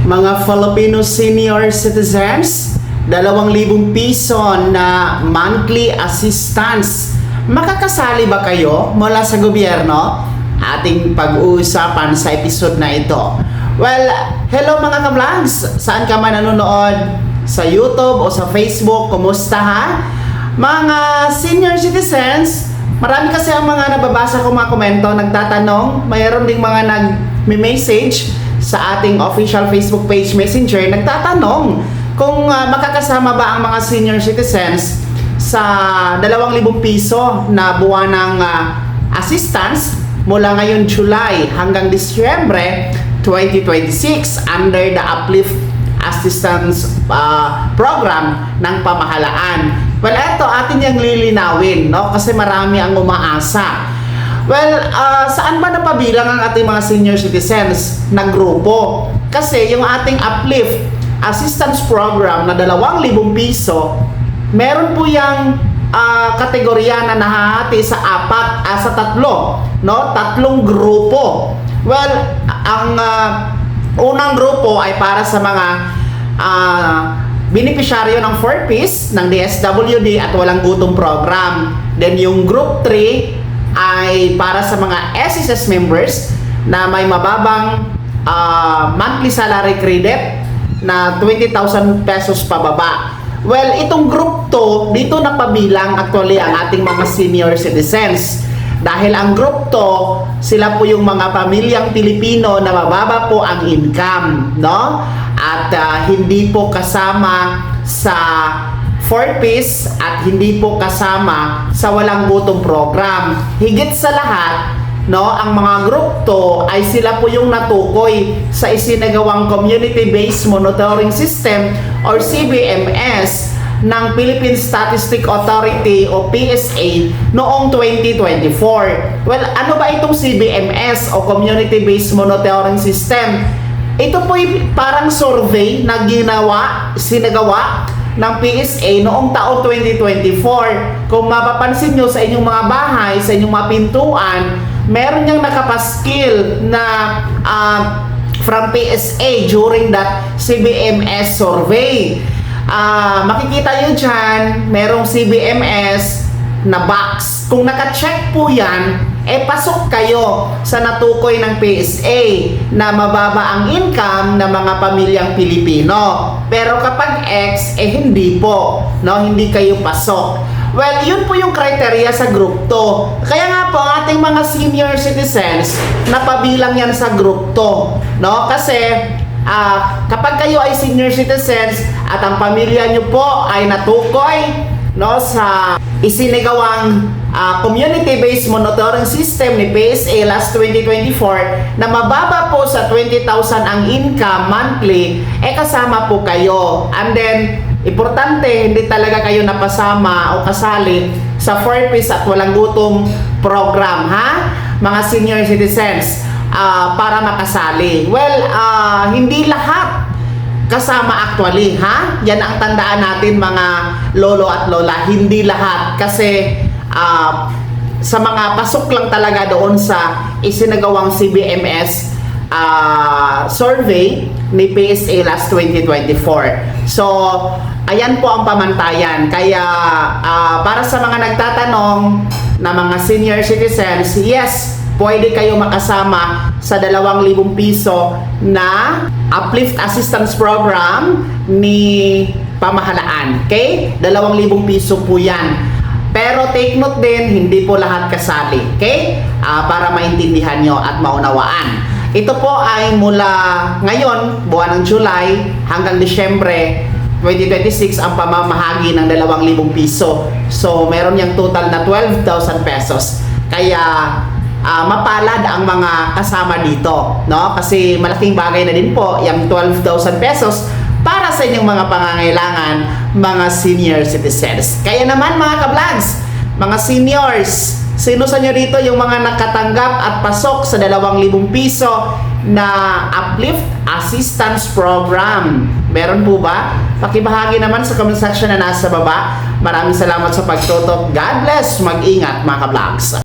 mga Filipino senior citizens, 2,000 piso na monthly assistance. Makakasali ba kayo mula sa gobyerno? Ating pag-uusapan sa episode na ito. Well, hello mga ka-vlogs! Saan ka man nanonood? Sa YouTube o sa Facebook? Kumusta ha? Mga senior citizens, marami kasi ang mga nababasa ko mga komento, nagtatanong, mayroon ding mga nag-message sa ating official Facebook page Messenger, nagtatanong kung makakasama ba ang mga senior citizens sa 2,000 piso na buwan ng assistance mula ngayon July hanggang Disyembre 2026 under the Uplift Assistance Program ng pamahalaan. Well, eto atin yung lilinawin, no? Kasi marami ang umaasa. Well, saan ba napabilang ang ating mga senior citizens na grupo? Kasi yung ating Uplift Assistance Program na 2,000 piso, meron po yung kategorya na nahahati sa tatlo, no? Tatlong grupo. Well, ang unang grupo ay para sa mga benepisyaryo ng 4Ps ng DSWD at walang gutom program. Then yung group 3 ay para sa mga SSS members na may mababang monthly salary credit na 20,000 pesos pababa. Well, itong group 2, dito napabilang actually ang ating mga senior citizens. Dahil ang group 2, sila po yung mga pamilyang Pilipino na mababa po ang income, no? At hindi po kasama sa 4Ps at hindi po kasama sa walang gutom program. Higit sa lahat, no, ang mga group 2 ay sila po yung natukoy sa isinagawang Community-Based Monitoring System or CBMS ng Philippine Statistics Authority o PSA noong 2024. Well, ano ba itong CBMS o Community-Based Monitoring System? Ito po ay parang survey na sinagawa ng PSA noong taong 2024. Kung mapapansin nyo sa inyong mga bahay, sa inyong mga pintuan, meron niyang nakapaskil na from PSA during that CBMS survey. Makikita nyo dyan, merong CBMS na box. Kung naka-check po yan, pasok kayo sa natukoy ng PSA na mababa ang income ng mga pamilyang Pilipino. Pero kapag X, hindi po, no? Hindi kayo pasok. Well, yun po yung criteria sa group 2. Kaya nga po, ating mga senior citizens, napabilang yan sa group 2, no? Kasi kapag kayo ay senior citizens at ang pamilya nyo po ay natukoy, no, sa isinagawang Community-Based Monitoring System ni PSA last 2024 na mababa po sa 20,000 ang income monthly, kasama po kayo. And then, importante, hindi talaga kayo napasama o kasali sa 4Ps at walang gutom program, ha? Mga senior citizens, para makasali. Well, hindi lahat kasama actually, ha? Yan ang tandaan natin mga lolo at lola, hindi lahat. Kasi sa mga pasok lang talaga doon sa isinagawang CBMS survey ni PSA last 2024. So, ayan po ang pamantayan. Kaya para sa mga nagtatanong na mga senior citizens, yes, pwede kayo makasama sa 2,000 piso na Uplift Assistance Program ni pamahalaan. Okay? 2,000 piso po yan. Pero take note din, hindi po lahat kasali. Okay? Para maintindihan nyo at maunawaan. Ito po ay mula ngayon, buwan ng July, hanggang Disyembre 2026 ang pamamahagi ng 2,000 piso. So, meron yung total na 12,000 pesos. Kaya, mapalad ang mga kasama dito, no? Kasi malaking bagay na din po yung 12,000 pesos para sa inyong mga pangangailangan, mga senior citizens. Kaya naman mga ka-vlogs, mga seniors, sino sa inyo dito yung mga nakatanggap at pasok sa 2,000 piso na Uplift Assistance Program? Meron po ba? Pakibahagi naman sa comment section na nasa baba. Maraming salamat sa pagtutok. God bless. Mag-ingat mga ka-vlogs.